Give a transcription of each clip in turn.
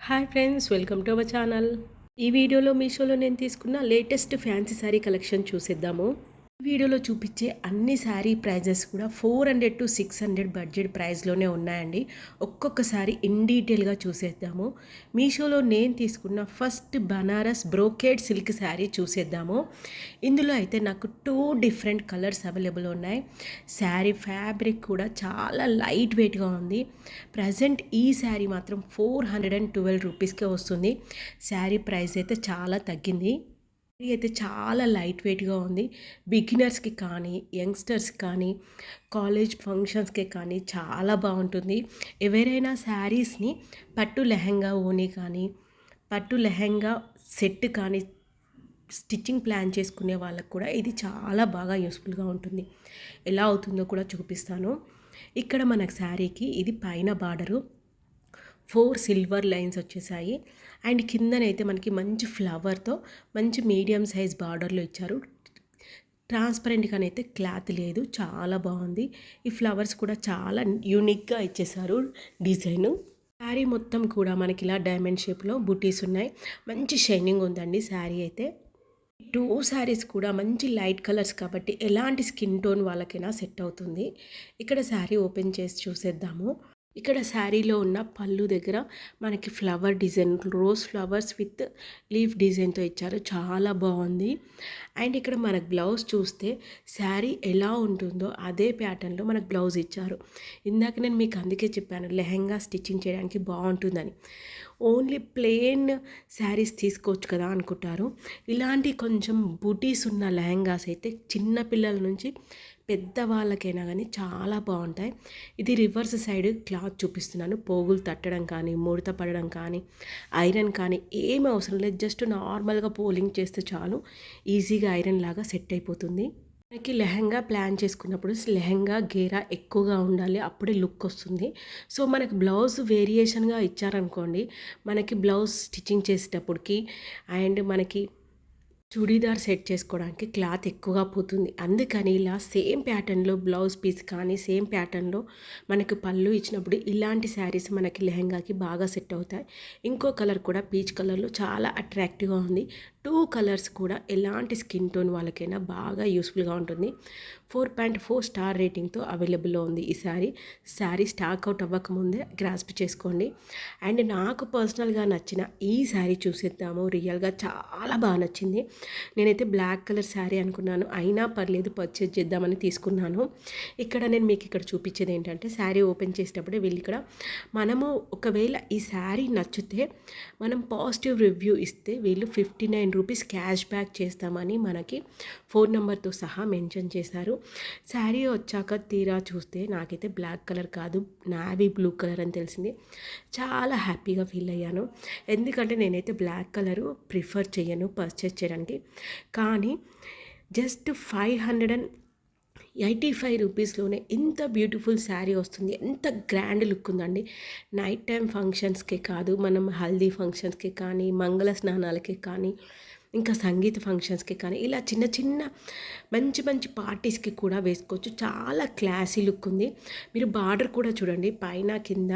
Hi friends, welcome to our channel. ఈ వీడియోలో మీషోలో నేను తీసుకున్న లేటెస్ట్ ఫ్యాన్సీ శారీ కలెక్షన్ చూసేద్దాము. ఈ వీడియోలో చూపించే అన్ని శారీ ప్రైజెస్ కూడా 400 to 600 బడ్జెట్ ప్రైస్లోనే ఉన్నాయండి. ఒక్కొక్క శారీ ఇన్ డీటెయిల్గా చూసేద్దాము. మీషోలో నేను తీసుకున్న first Banaras brocade silk sari చూసేద్దాము. ఇందులో అయితే నాకు 2 డిఫరెంట్ కలర్స్ అవైలబుల్ ఉన్నాయి. శారీ ఫ్యాబ్రిక్ కూడా చాలా లైట్ వెయిట్గా ఉంది. ప్రజెంట్ ఈ శారీ మాత్రం 412 రూపీస్కే వస్తుంది. శారీ ప్రైస్ అయితే చాలా తగ్గింది. శారీ అయితే చాలా లైట్ వెయిట్గా ఉంది. బిగినర్స్కి కానీ, యంగ్స్టర్స్కి కానీ, కాలేజ్ ఫంక్షన్స్కి కానీ చాలా బాగుంటుంది. ఎవరైనా శారీస్ని పట్టు లెహంగా ఓని కానీ, పట్టు లెహంగా సెట్ కానీ స్టిచ్చింగ్ ప్లాన్ చేసుకునే వాళ్ళకు కూడా ఇది చాలా బాగా యూస్ఫుల్గా ఉంటుంది. ఎలా అవుతుందో కూడా చూపిస్తాను. ఇక్కడ మనకు శారీకి ఇది పైన బార్డరు 4 సిల్వర్ లైన్స్ వచ్చేసాయి. అండ్ కిందనైతే మనకి మంచి ఫ్లవర్తో మంచి మీడియం సైజ్ బార్డర్లో ఇచ్చారు. ట్రాన్స్పరెంట్గానైతే క్లాత్ లేదు, చాలా బాగుంది. ఈ ఫ్లవర్స్ కూడా చాలా యూనిక్గా ఇచ్చేసారు డిజైను. శారీ మొత్తం కూడా మనకి ఇలా డైమండ్ షేప్లో బుటీస్ ఉన్నాయి. మంచి షైనింగ్ ఉందండి శారీ అయితే. 2 శారీస్ కూడా మంచి లైట్ కలర్స్ కాబట్టి ఎలాంటి స్కిన్ టోన్ వాళ్ళకైనా సెట్ అవుతుంది. ఇక్కడ శారీ ఓపెన్ చేసి చూసేద్దాము. ఇక్కడ శారీలో ఉన్న పళ్ళు దగ్గర మనకి flower design, rose flowers with leaf డిజైన్తో ఇచ్చారు, చాలా బాగుంది. అండ్ ఇక్కడ మనకు బ్లౌజ్ చూస్తే శారీ ఎలా ఉంటుందో అదే ప్యాటర్న్లో మనకు బ్లౌజ్ ఇచ్చారు. ఇందాక నేను మీకు అందుకే చెప్పాను లెహంగా స్టిచ్చింగ్ చేయడానికి బాగుంటుందని. ఓన్లీ ప్లెయిన్ శారీస్ తీసుకోవచ్చు కదా అనుకుంటారు. ఇలాంటి కొంచెం బూటీస్ ఉన్న లెహంగాస్ అయితే చిన్న పిల్లల నుంచి పెద్దవాళ్ళకైనా కానీ చాలా బాగుంటాయి. ఇది రివర్స్ సైడ్ క్లాత్ చూపిస్తున్నాను. పోగులు తట్టడం కానీ, ముడత పడడం కానీ, ఐరన్ కానీ ఏమి అవసరం లేదు. జస్ట్ నార్మల్గా పోలింగ్ చేస్తే చాలు, ఈజీగా ఐరన్ లాగా సెట్ అయిపోతుంది. మనకి లెహంగా ప్లాన్ చేసుకున్నప్పుడు లెహంగా గేరా ఎక్కువగా ఉండాలి, అప్పుడే లుక్ వస్తుంది. సో మనకి బ్లౌజ్ వేరియేషన్గా ఇచ్చారనుకోండి, మనకి బ్లౌజ్ స్టిచ్చింగ్ చేసేటప్పటికి అండ్ మనకి చుడీదార్ సెట్ చేసుకోవడానికి క్లాత్ ఎక్కువగా పోతుంది. అందుకని ఇలా సేమ్ ప్యాటర్న్లో బ్లౌజ్ పీస్ కానీ సేమ్ ప్యాటర్న్లో మనకు పళ్ళు ఇచ్చినప్పుడు ఇలాంటి శారీస్ మనకి లెహంగాకి బాగా సెట్ అవుతాయి. ఇంకో కలర్ కూడా పీచ్ కలర్లో చాలా అట్రాక్టివ్గా ఉంది. 2 కలర్స్ కూడా ఎలాంటి స్కిన్ టోన్ వాళ్ళకైనా బాగా యూస్ఫుల్గా ఉంటుంది. 4.4 స్టార్ రేటింగ్తో అవైలబుల్లో ఉంది ఈ శారీ స్టాక్ అవుట్ అవ్వకముందే గ్రాస్ప్ చేసుకోండి. అండ్ నాకు పర్సనల్గా నచ్చిన ఈ శారీ చూసేద్దాము. రియల్గా చాలా బాగా నచ్చింది. నేనైతే బ్లాక్ కలర్ శారీ అనుకున్నాను, అయినా పర్లేదు పర్చేజ్ చేద్దామని తీసుకున్నాను. ఇక్కడ నేను మీకు ఇక్కడ చూపించేది ఏంటంటే శారీ ఓపెన్ చేసేటప్పుడే వీళ్ళు ఇక్కడ మనము ఒకవేళ ఈ శారీ నచ్చితే మనం పాజిటివ్ రివ్యూ ఇస్తే వీళ్ళు 59 రూపీస్ క్యాష్ బ్యాక్ చేస్తామని మనకి ఫోన్ నెంబర్తో సహా మెన్షన్ చేశారు. శారీ వచ్చాక తీరా చూస్తే నాకైతే బ్లాక్ కలర్ కాదు, నావీ బ్లూ కలర్ అని తెలిసింది. చాలా హ్యాపీగా ఫీల్ అయ్యాను. ఎందుకంటే నేనైతే బ్లాక్ కలరు ప్రిఫర్ చేయను పర్చేస్ చేయడానికి. కానీ జస్ట్ 585 రూపీస్లోనే ఇంత బ్యూటిఫుల్ శారీ వస్తుంది. ఎంత గ్రాండ్ లుక్ ఉందండి. నైట్ టైం ఫంక్షన్స్కే కాదు, మనం హల్దీ ఫంక్షన్స్కి కానీ, మంగళ స్నానాలకి కానీ, ఇంకా సంగీత ఫంక్షన్స్కి కానీ ఇలా చిన్న చిన్న మంచి మంచి పార్టీస్కి కూడా వేసుకోవచ్చు. చాలా క్లాసీ లుక్ ఉంది. మీరు బార్డర్ కూడా చూడండి, పైన కింద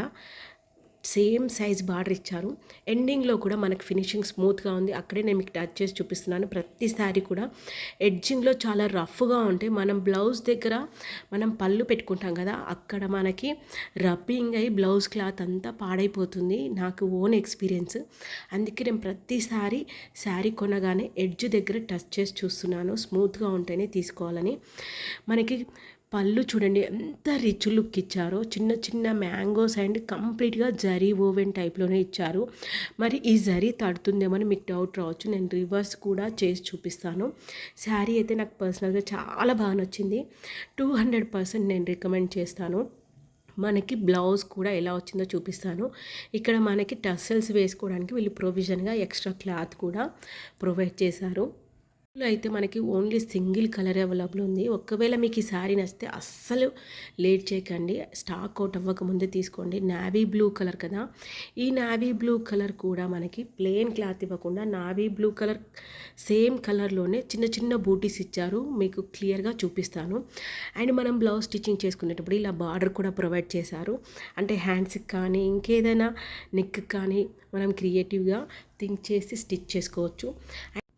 సేమ్ సైజ్ బార్డర్ ఇచ్చారు. ఎండింగ్లో కూడా మనకు ఫినిషింగ్ స్మూత్గా ఉంది. అక్కడే నేను మీకు టచ్ చేసి చూపిస్తున్నాను. ప్రతి శారీ కూడా ఎడ్జింగ్లో చాలా రఫ్గా ఉంటాయి. మనం బ్లౌజ్ దగ్గర మనం పళ్ళు పెట్టుకుంటాం కదా, అక్కడ మనకి రబ్బింగ్ అయ్యి బ్లౌజ్ క్లాత్ అంతా పాడైపోతుంది. నాకు ఓన్ ఎక్స్పీరియన్స్. అందుకే నేను ప్రతిసారి శారీ కొనగానే ఎడ్జ్ దగ్గర టచ్ చేసి చూస్తున్నాను, స్మూత్గా ఉంటేనే తీసుకోవాలని. మనకి పళ్ళు చూడండి ఎంత రిచ్ లుక్ ఇచ్చారో. చిన్న చిన్న మ్యాంగోస్ అండ్ కంప్లీట్గా జరీ ఓవెన్ టైప్లోనే ఇచ్చారు. మరి ఈ జరీ తడుతుందేమో అని మీకు డౌట్ రావచ్చు. నేను రివర్స్ కూడా చేసి చూపిస్తాను. శారీ అయితే నాకు పర్సనల్గా చాలా బాగా నచ్చింది. 200% నేను రికమెండ్ చేస్తాను. మనకి బ్లౌజ్ కూడా ఎలా వచ్చిందో చూపిస్తాను. ఇక్కడ మనకి టస్సెల్స్ వేసుకోవడానికి వీళ్ళు ప్రొవిజన్గా ఎక్స్ట్రా క్లాత్ కూడా ప్రొవైడ్ చేశారు. ఇందులో అయితే మనకి ఓన్లీ సింగిల్ కలర్ అవైలబుల్ ఉంది. ఒకవేళ మీకు ఈ శారీ నచ్చితే అస్సలు లేట్ చేయకండి. స్టాక్ అవుట్ అవ్వకముందే తీసుకోండి. నావీ బ్లూ కలర్ కదా! ఈ నావీ బ్లూ కలర్ కూడా మనకి ప్లెయిన్ క్లాత్ ఇవ్వకుండా నావీ బ్లూ కలర్ సేమ్ కలర్‌లోనే చిన్న చిన్న బూటీస్ ఇచ్చారు. మీకు క్లియర్‌గా చూపిస్తాను. అండ్ మనం బ్లౌజ్ స్టిచ్చింగ్ చేసుకునేటప్పుడు ఇలా బార్డర్ కూడా ప్రొవైడ్ చేశారు. అంటే హ్యాండ్స్‌కి కానీ, ఇంకేదైనా నెక్‌కి కానీ మనం క్రియేటివ్‌గా థింక్ చేసి స్టిచ్ చేసుకోవచ్చు.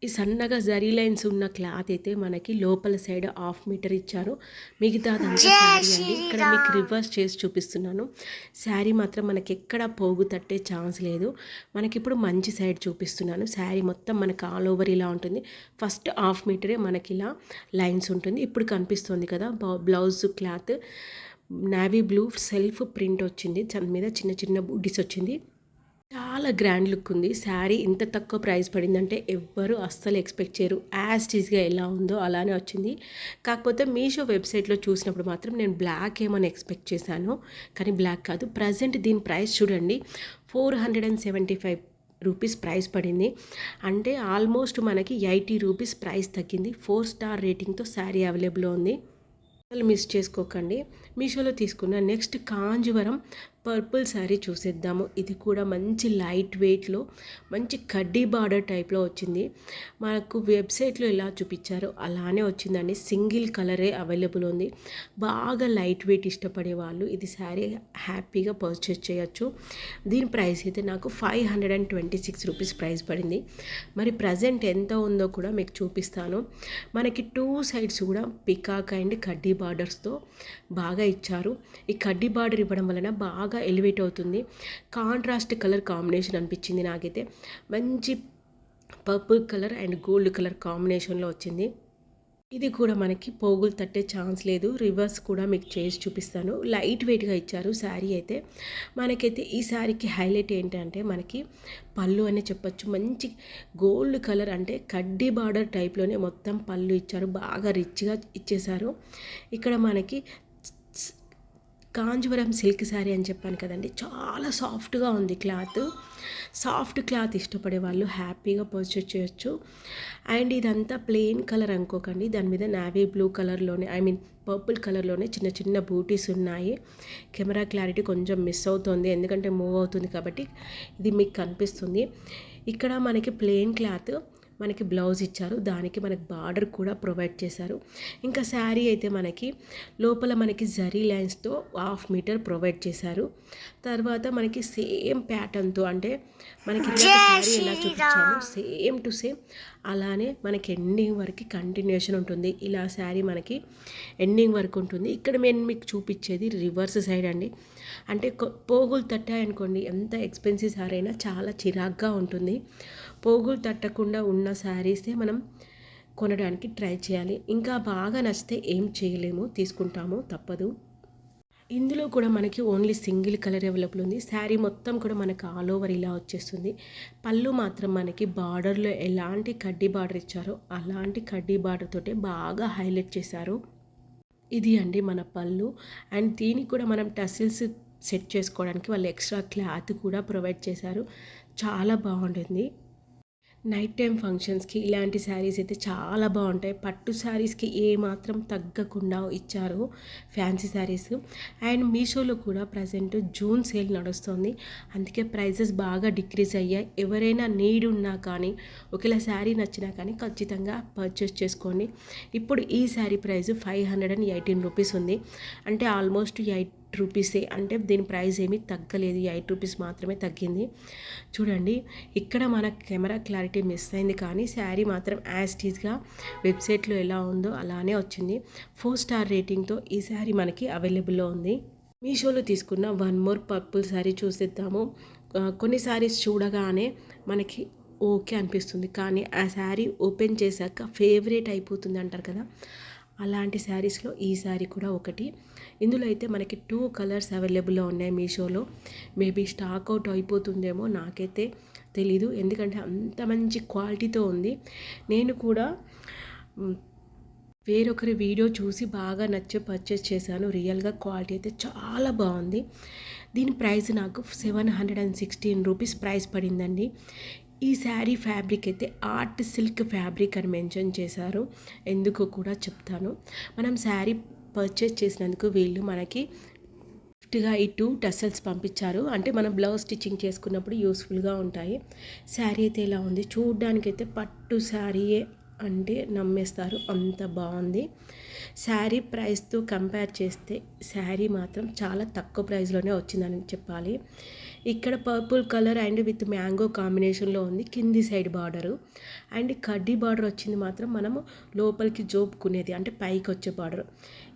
ఈ సన్నగా జరీ లైన్స్ ఉన్న క్లాత్ అయితే మనకి లోపల సైడ్ హాఫ్ మీటర్ ఇచ్చారు. మిగతాదంతా శారీ అండి. ఇక్కడ మీకు రివర్స్ చేసి చూపిస్తున్నాను. శారీ మాత్రం మనకి ఎక్కడ పోగు తట్టే ఛాన్స్ లేదు. మనకిప్పుడు మంచి సైడ్ చూపిస్తున్నాను. శారీ మొత్తం మనకి ఆల్ ఓవర్ ఇలా ఉంటుంది. ఫస్ట్ హాఫ్ మీటరే మనకి ఇలా లైన్స్ ఉంటుంది. ఇప్పుడు కనిపిస్తుంది కదా blouse cloth navy blue self print వచ్చింది. దాని మీద చిన్న చిన్న బూటీస్ వచ్చింది. చాలా గ్రాండ్ లుక్ ఉంది. శారీ ఇంత తక్కువ ప్రైస్ పడిందంటే ఎవ్వరు అస్సలు ఎక్స్పెక్ట్ చేయరు. యాజ్ టీజ్గా ఎలా ఉందో అలానే వచ్చింది. కాకపోతే మీషో వెబ్సైట్లో చూసినప్పుడు మాత్రం నేను బ్లాక్ ఏమని ఎక్స్పెక్ట్ చేశాను, కానీ బ్లాక్ కాదు. ప్రజెంట్ దీని ప్రైస్ చూడండి, 475 రూపీస్ ప్రైస్ పడింది. అంటే ఆల్మోస్ట్ మనకి 80 రూపీస్ ప్రైస్ తగ్గింది. 4 స్టార్ రేటింగ్తో శారీ అవైలబుల్ ఉంది. మిస్ చేసుకోకండి. మీషోలో తీసుకున్న నెక్స్ట్ కాంజీవరం పర్పుల్ శారీ చూసేద్దాము. ఇది కూడా మంచి లైట్ వెయిట్లో మంచి కడ్డీ బార్డర్ టైప్లో వచ్చింది. మనకు వెబ్సైట్లో ఎలా చూపించారో అలానే వచ్చిందండి. సింగిల్ కలరే అవైలబుల్ ఉంది. బాగా లైట్ వెయిట్ ఇష్టపడే వాళ్ళు ఇది శారీ హ్యాపీగా పర్చేస్ చేయొచ్చు. దీని ప్రైస్ అయితే నాకు 526 రూపీస్ ప్రైస్ పడింది. మరి ప్రజెంట్ ఎంత ఉందో కూడా మీకు చూపిస్తాను. మనకి 2 సైడ్స్ కూడా పికాక్ అండ్ కడ్డీ బార్డర్స్తో బాగా ఇచ్చారు. ఈ కడ్డీ బార్డర్ ఇవ్వడం వలన బాగా ఎలివేట్ అవుతుంది. కాంట్రాస్ట్ కలర్ కాంబినేషన్ అనిపించింది నాకైతే. మంచి purple colour and gold colour కాంబినేషన్లో వచ్చింది. ఇది కూడా మనకి పోగులు తట్టే ఛాన్స్ లేదు. రివర్స్ కూడా మీకు చేసి చూపిస్తాను. లైట్ వెయిట్గా ఇచ్చారు శారీ అయితే. మనకైతే ఈ శారీకి హైలైట్ ఏంటంటే మనకి పళ్ళు అనే చెప్పొచ్చు. మంచి గోల్డ్ కలర్ అంటే కడ్డీ బార్డర్ టైప్లోనే మొత్తం పళ్ళు ఇచ్చారు. బాగా రిచ్గా ఇచ్చేశారు. ఇక్కడ మనకి కాంజీవరం సిల్క్ శారీ అని చెప్పాను కదండి, చాలా సాఫ్ట్గా ఉంది క్లాత్. సాఫ్ట్ క్లాత్ ఇష్టపడే వాళ్ళు హ్యాపీగా పర్చేస్ చేయొచ్చు. అండ్ ఇదంతా ప్లెయిన్ కలర్ అనుకోకండి, దాని మీద నావీ బ్లూ కలర్లోనే పర్పుల్ కలర్లోనే చిన్న చిన్న బూటీస్ ఉన్నాయి. కెమెరా క్లారిటీ కొంచెం మిస్ అవుతుంది, ఎందుకంటే మూవ్ అవుతుంది కాబట్టి ఇది మీకు కనిపిస్తుంది. ఇక్కడ మనకి ప్లెయిన్ క్లాత్ మనకి బ్లౌజ్ ఇచ్చారు. దానికి మనకి బార్డర్ కూడా ప్రొవైడ్ చేశారు. ఇంకా శారీ అయితే మనకి లోపల మనకి జరీ లైన్స్తో హాఫ్ మీటర్ ప్రొవైడ్ చేశారు. తర్వాత మనకి సేమ్ ప్యాటర్న్తో అంటే మనకి శారీ ఎలా చూపించాము సేమ్ టు సేమ్ అలానే మనకి ఎండింగ్ వరకు కంటిన్యూషన్ ఉంటుంది. ఇలా శారీ మనకి ఎండింగ్ వరకు ఉంటుంది. ఇక్కడ నేను మీకు చూపించేది రివర్స్ సైడ్ అండి. అంటే పోగులు తట్టాయనుకోండి, ఎంత ఎక్స్పెన్సివ్ శారీ అయినా చాలా చిరాగ్గా ఉంటుంది. పోగులు తట్టకుండా ఉన్న శారీసే మనం కొనడానికి ట్రై చేయాలి. ఇంకా బాగా నచ్చితే ఏం చేయలేము, తీసుకుంటాము, తప్పదు. ఇందులో కూడా మనకి ఓన్లీ సింగిల్ కలర్ అవైలబుల్ ఉంది. శారీ మొత్తం కూడా మనకు ఆల్ ఓవర్ ఇలా వచ్చేస్తుంది. పళ్ళు మాత్రం మనకి బార్డర్లో ఎలాంటి కడ్డీ బార్డర్ ఇచ్చారో అలాంటి కడ్డీ బార్డర్ తోటే బాగా హైలైట్ చేశారు. ఇది అండి మన పళ్ళు. అండ్ దీనికి కూడా మనం టసిల్స్ సెట్ చేసుకోవడానికి వాళ్ళు ఎక్స్ట్రా క్లాత్ కూడా ప్రొవైడ్ చేశారు. చాలా బాగుంటుంది. నైట్ టైం ఫంక్షన్స్కి ఇలాంటి శారీస్ అయితే చాలా బాగుంటాయి. పట్టు శారీస్కి ఏమాత్రం తగ్గకుండా ఇచ్చారు ఫ్యాన్సీ శారీస్. అండ్ మీషోలో కూడా ప్రజెంట్ జూన్ సేల్ నడుస్తుంది, అందుకే ప్రైజెస్ బాగా డిక్రీజ్ అయ్యాయి. ఎవరైనా నీడ్ ఉన్నా కానీ ఒకవేళ శారీ నచ్చినా కానీ ఖచ్చితంగా పర్చేస్ చేసుకోండి. ఇప్పుడు ఈ శారీ ప్రైస్ 518 రూపీస్ ఉంది. అంటే ఆల్మోస్ట్ 8 రూపీసే, అంటే దీని ప్రైస్ ఏమీ తగ్గలేదు, 8 రూపీస్ మాత్రమే తగ్గింది. చూడండి, ఇక్కడ మన కెమెరా క్లారిటీ మిస్ అయింది, కానీ శారీ మాత్రం యాజ్ టీజ్గా వెబ్సైట్లో ఎలా ఉందో అలానే వచ్చింది. 4 స్టార్ రేటింగ్తో ఈ శారీ మనకి అవైలబుల్లో ఉంది. మీషోలో తీసుకున్న వన్ మోర్ పర్పుల్ శారీ చూసేద్దాము. కొన్ని శారీస్ చూడగానే మనకి ఓకే అనిపిస్తుంది, కానీ ఆ శారీ ఓపెన్ చేశాక ఫేవరెట్ అయిపోతుంది అంటారు కదా, అలాంటి శారీస్లో ఈ శారీ కూడా ఒకటి. ఇందులో అయితే మనకి 2 కలర్స్ అవైలబుల్లో ఉన్నాయి మీషోలో. మేబీ స్టాక్ అవుట్ అయిపోతుందేమో, నాకైతే తెలీదు, ఎందుకంటే అంత మంచి క్వాలిటీతో ఉంది. నేను కూడా వేరొకరి వీడియో చూసి బాగా నచ్చి పర్చేస్ చేశాను. రియల్గా క్వాలిటీ అయితే చాలా బాగుంది. దీని ప్రైస్ నాకు 716 రూపీస్ ప్రైస్ పడిందండి. ఈ శారీ ఫ్యాబ్రిక్ అయితే ఆర్ట్ సిల్క్ ఫ్యాబ్రిక్ అని మెన్షన్ చేశారు. ఎందుకో కూడా చెప్తాను. మనం శారీ పర్చేస్ చేసినందుకు వీళ్ళు మనకి గిఫ్ట్‌గా ఈ 2 టసల్స్ పంపించారు. అంటే మనం బ్లౌజ్ స్టిచ్చింగ్ చేసుకున్నప్పుడు యూస్‌ఫుల్‌గా ఉంటాయి. శారీ అయితే ఇలా ఉంది. చూడ్డానికైతే పట్టు శారీయే అంటే నమ్మేస్తారు, అంత బాగుంది. శారీ ప్రైస్తో కంపేర్ చేస్తే శారీ మాత్రం చాలా తక్కువ ప్రైస్లోనే వచ్చిందని చెప్పాలి. ఇక్కడ purple colour and with mango కాంబినేషన్లో ఉంది కింది సైడ్ బార్డరు. అండ్ కడ్డీ బార్డర్ వచ్చింది మాత్రం మనము లోపలికి జోపుకునేది, అంటే పైకి వచ్చే బార్డర్.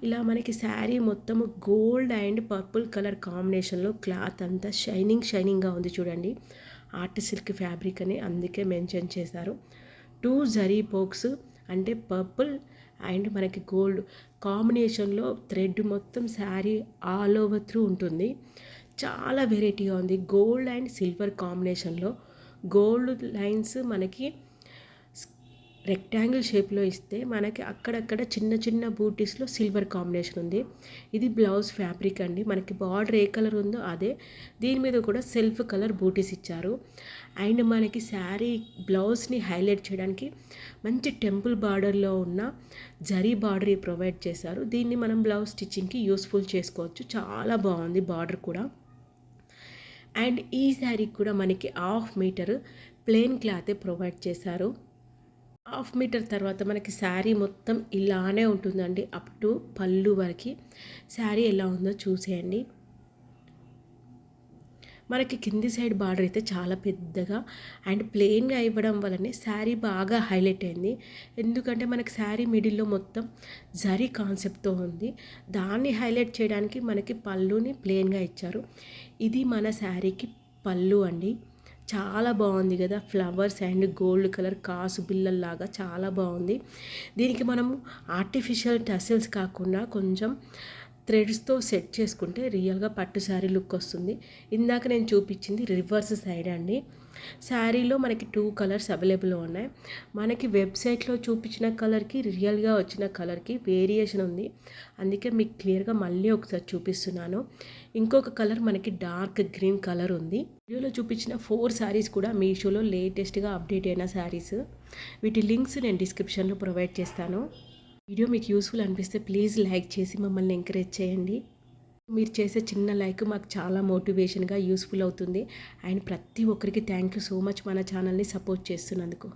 ఇలా మనకి శారీ మొత్తము గోల్డ్ అండ్ పర్పుల్ కలర్ కాంబినేషన్లో క్లాత్ అంతా షైనింగ్గా ఉంది చూడండి. ఆర్ట్ సిల్క్ ఫ్యాబ్రిక్ అని అందుకే మెన్షన్ చేశారు. 2 జరీ పోక్స్ అంటే పర్పుల్ అండ్ మనకి గోల్డ్ కాంబినేషన్లో థ్రెడ్ మొత్తం శారీ ఆల్ ఓవర్ త్రూ ఉంటుంది. చాలా వెరైటీగా ఉంది. గోల్డ్ అండ్ సిల్వర్ కాంబినేషన్లో గోల్డ్ లైన్స్ మనకి రెక్టాంగిల్ షేప్లో ఇస్తే మనకి అక్కడక్కడ చిన్న బూటీస్లో సిల్వర్ కాంబినేషన్ ఉంది. ఇది బ్లౌజ్ ఫ్యాబ్రిక్ అండి. మనకి బార్డర్ ఏ కలర్ ఉందో అదే దీని మీద కూడా సెల్ఫ్ కలర్ బూటీస్ ఇచ్చారు. అండ్ మనకి శారీ బ్లౌజ్ని హైలైట్ చేయడానికి మంచి టెంపుల్ బార్డర్లో ఉన్న జరీ బార్డర్ ప్రొవైడ్ చేశారు. దీన్ని మనం బ్లౌజ్ స్టిచ్చింగ్కి యూస్ఫుల్ చేసుకోవచ్చు. చాలా బాగుంది బార్డర్ కూడా. అండ్ ఈ శారీకి కూడా మనకి 1/2 మీటర్ ప్లెయిన్ క్లాతే ప్రొవైడ్ చేశారు. 1/2 మీటర్ తర్వాత మనకి శారీ మొత్తం ఇలానే ఉంటుందండి, అప్ టు పళ్ళు వరకు. శారీ ఎలా ఉందో చూసేయండి. మనకి కింది సైడ్ బార్డర్ అయితే చాలా పెద్దగా అండ్ ప్లెయిన్గా ఇవ్వడం వల్లనే శారీ బాగా హైలైట్ అయింది. ఎందుకంటే మనకి శారీ మిడిల్లో మొత్తం జరీ కాన్సెప్ట్తో ఉంది. దాన్ని హైలైట్ చేయడానికి మనకి పళ్ళుని ప్లెయిన్గా ఇచ్చారు. ఇది మన శారీకి పళ్ళు అండి. చాలా బాగుంది కదా, ఫ్లవర్స్ అండ్ గోల్డ్ కలర్ కాసు బిల్లల్లాగా చాలా బాగుంది. దీనికి మనము ఆర్టిఫిషియల్ టసల్స్ కాకుండా కొంచెం థ్రెడ్స్తో సెట్ చేసుకుంటే రియల్గా పట్టు శారీ లుక్ వస్తుంది. ఇందాక నేను చూపించింది రివర్స్ సైడ్ అండి. శారీలో మనకి 2 కలర్స్ అవైలబుల్ ఉన్నాయి. మనకి వెబ్సైట్లో చూపించిన కలర్కి రియల్గా వచ్చిన కలర్కి వేరియేషన్ ఉంది. అందుకే మీకు క్లియర్గా మళ్ళీ ఒకసారి చూపిస్తున్నాను. ఇంకొక కలర్ మనకి డార్క్ గ్రీన్ కలర్ ఉంది. వీడియోలో చూపించిన 4 శారీస్ కూడా మీషోలో లేటెస్ట్గా అప్డేట్ అయిన శారీస్. వీటి లింక్స్ నేను డిస్క్రిప్షన్లో ప్రొవైడ్ చేస్తాను. వీడియో మీకు యూస్ఫుల్ అనిపిస్తే ప్లీజ్ లైక్ చేసి మమ్మల్ని ఎంకరేజ్ చేయండి. మీరు చేసే చిన్న లైక్ మాకు చాలా మోటివేషన్గా యూస్ఫుల్ అవుతుంది. అండ్ ప్రతి ఒక్కరికి థ్యాంక్ యూ సో మచ్ మన ఛానల్ని సపోర్ట్ చేస్తున్నందుకు.